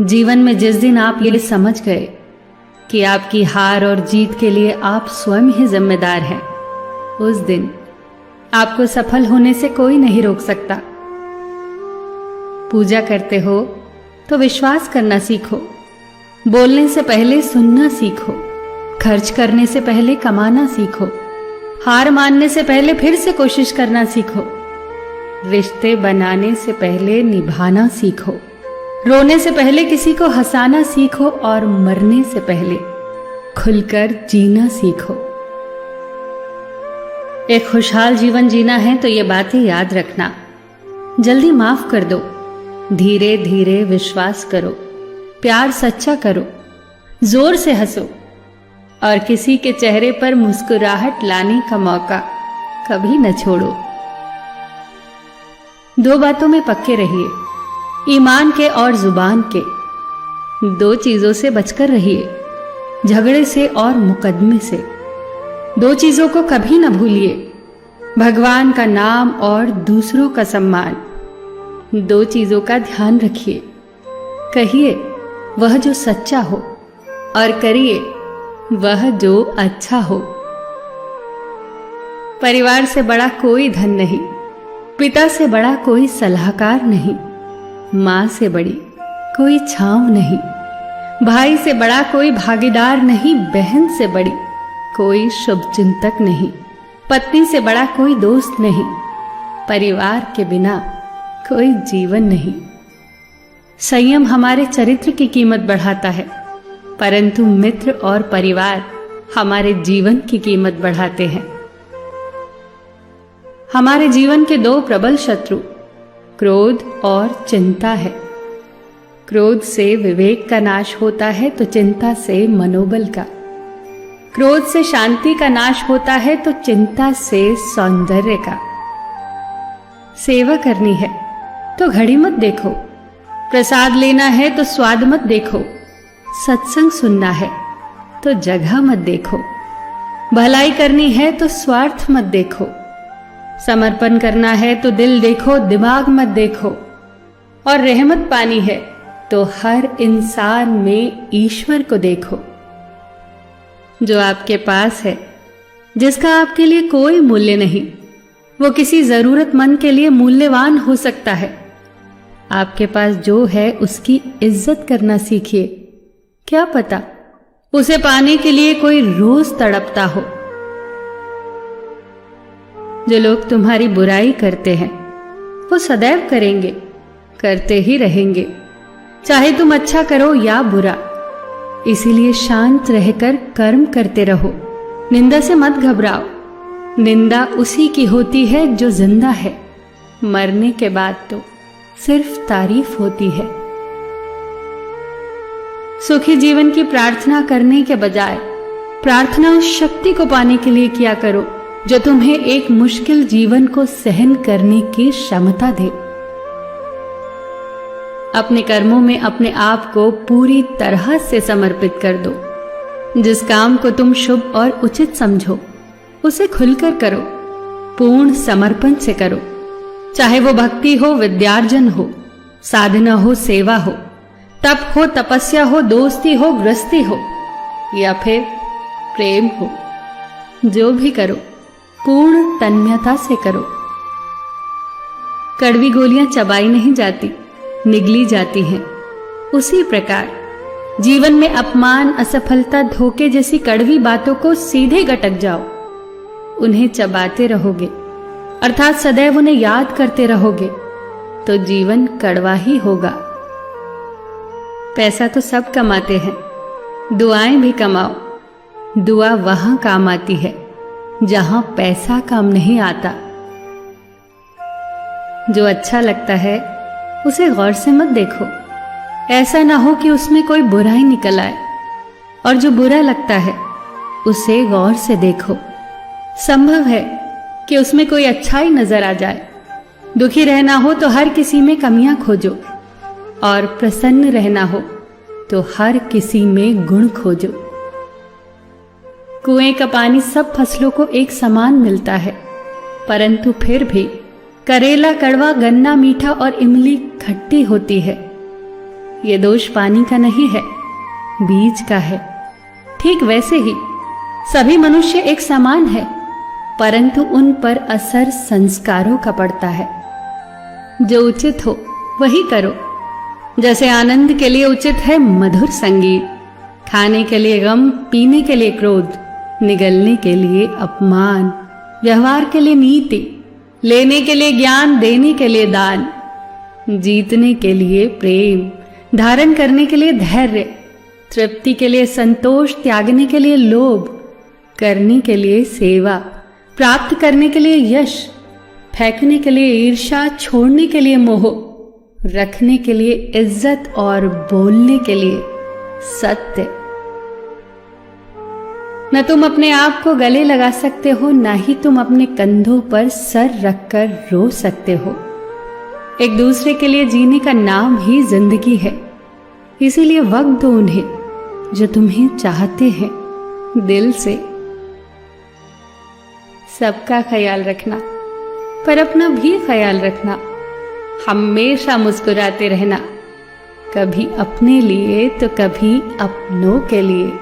जीवन में जिस दिन आप ये समझ गए कि आपकी हार और जीत के लिए आप स्वयं ही जिम्मेदार हैं, उस दिन आपको सफल होने से कोई नहीं रोक सकता। पूजा करते हो तो विश्वास करना सीखो, बोलने से पहले सुनना सीखो, खर्च करने से पहले कमाना सीखो, हार मानने से पहले फिर से कोशिश करना सीखो, रिश्ते बनाने से पहले निभाना सीखो, रोने से पहले किसी को हंसाना सीखो और मरने से पहले खुलकर जीना सीखो। एक खुशहाल जीवन जीना है तो ये बातें याद रखना। जल्दी माफ कर दो, धीरे धीरे विश्वास करो, प्यार सच्चा करो, जोर से हंसो और किसी के चेहरे पर मुस्कुराहट लाने का मौका कभी न छोड़ो। दो बातों में पक्के रहिए, ईमान के और जुबान के। दो चीजों से बचकर रहिए, झगड़े से और मुकदमे से। दो चीजों को कभी न भूलिए, भगवान का नाम और दूसरों का सम्मान। दो चीजों का ध्यान रखिए, कहिए वह जो सच्चा हो और करिए वह जो अच्छा हो। परिवार से बड़ा कोई धन नहीं, पिता से बड़ा कोई सलाहकार नहीं, मां से बड़ी कोई छांव नहीं, भाई से बड़ा कोई भागीदार नहीं, बहन से बड़ी कोई शुभचिंतक नहीं, पत्नी से बड़ा कोई दोस्त नहीं, परिवार के बिना कोई जीवन नहीं। संयम हमारे चरित्र की कीमत बढ़ाता है, परंतु मित्र और परिवार हमारे जीवन की कीमत बढ़ाते हैं। हमारे जीवन के दो प्रबल शत्रु क्रोध और चिंता है। क्रोध से विवेक का नाश होता है तो चिंता से मनोबल का। क्रोध से शांति का नाश होता है तो चिंता से सौंदर्य का। सेवा करनी है तो घड़ी मत देखो, प्रसाद लेना है तो स्वाद मत देखो, सत्संग सुनना है तो जगह मत देखो, भलाई करनी है तो स्वार्थ मत देखो, समर्पण करना है तो दिल देखो, दिमाग मत देखो, और रहमत पानी है तो हर इंसान में ईश्वर को देखो। जो आपके पास है, जिसका आपके लिए कोई मूल्य नहीं, वो किसी जरूरतमंद के लिए मूल्यवान हो सकता है। आपके पास जो है उसकी इज्जत करना सीखिए, क्या पता उसे पाने के लिए कोई रोज तड़पता हो। जो लोग तुम्हारी बुराई करते हैं वो सदैव करेंगे, करते ही रहेंगे, चाहे तुम अच्छा करो या बुरा। इसीलिए शांत रहकर कर्म करते रहो, निंदा से मत घबराओ। निंदा उसी की होती है जो जिंदा है, मरने के बाद तो सिर्फ तारीफ होती है। सुखी जीवन की प्रार्थना करने के बजाय प्रार्थना उस शक्ति को पाने के लिए किया करो जो तुम्हें एक मुश्किल जीवन को सहन करने की क्षमता दे। अपने कर्मों में अपने आप को पूरी तरह से समर्पित कर दो। जिस काम को तुम शुभ और उचित समझो उसे खुलकर करो, पूर्ण समर्पण से करो। चाहे वो भक्ति हो, विद्यार्जन हो, साधना हो, सेवा हो, तप हो, तपस्या हो, दोस्ती हो, गृहस्थी हो या फिर प्रेम हो, जो भी करो पूर्ण तन्मयता से करो। कड़वी गोलियां चबाई नहीं जाती, निगली जाती हैं। उसी प्रकार जीवन में अपमान, असफलता, धोखे जैसी कड़वी बातों को सीधे गटक जाओ, उन्हें चबाते रहोगे अर्थात सदैव उन्हें याद करते रहोगे तो जीवन कड़वा ही होगा। पैसा तो सब कमाते हैं, दुआएं भी कमाओ। दुआ वहां काम आती है जहां पैसा काम नहीं आता। जो अच्छा लगता है उसे गौर से मत देखो, ऐसा ना हो कि उसमें कोई बुराई निकल आए, और जो बुरा लगता है उसे गौर से देखो, संभव है कि उसमें कोई अच्छाई नजर आ जाए। दुखी रहना हो तो हर किसी में कमियां खोजो, और प्रसन्न रहना हो तो हर किसी में गुण खोजो। कुएं का पानी सब फसलों को एक समान मिलता है, परंतु फिर भी करेला कड़वा, गन्ना मीठा और इमली खट्टी होती है। ये दोष पानी का नहीं है, बीज का है। ठीक वैसे ही सभी मनुष्य एक समान है, परंतु उन पर असर संस्कारों का पड़ता है। जो उचित हो वही करो। जैसे आनंद के लिए उचित है मधुर संगीत, खाने के लिए गम, पीने के लिए क्रोध, निगलने के लिए अपमान, व्यवहार के लिए नीति, लेने के लिए ज्ञान, देने के लिए दान, जीतने के लिए प्रेम, धारण करने के लिए धैर्य, तृप्ति के लिए संतोष, त्यागने के लिए लोभ, करने के लिए सेवा, प्राप्त करने के लिए यश, फेंकने के लिए ईर्ष्या, छोड़ने के लिए मोह, रखने के लिए इज्जत और बोलने के लिए सत्य। न तुम अपने आप को गले लगा सकते हो, ना ही तुम अपने कंधों पर सर रखकर रो सकते हो। एक दूसरे के लिए जीने का नाम ही जिंदगी है। इसीलिए वक्त दो उन्हें जो तुम्हें चाहते हैं दिल से। सबका ख्याल रखना, पर अपना भी ख्याल रखना। हमेशा मुस्कुराते रहना, कभी अपने लिए तो कभी अपनों के लिए।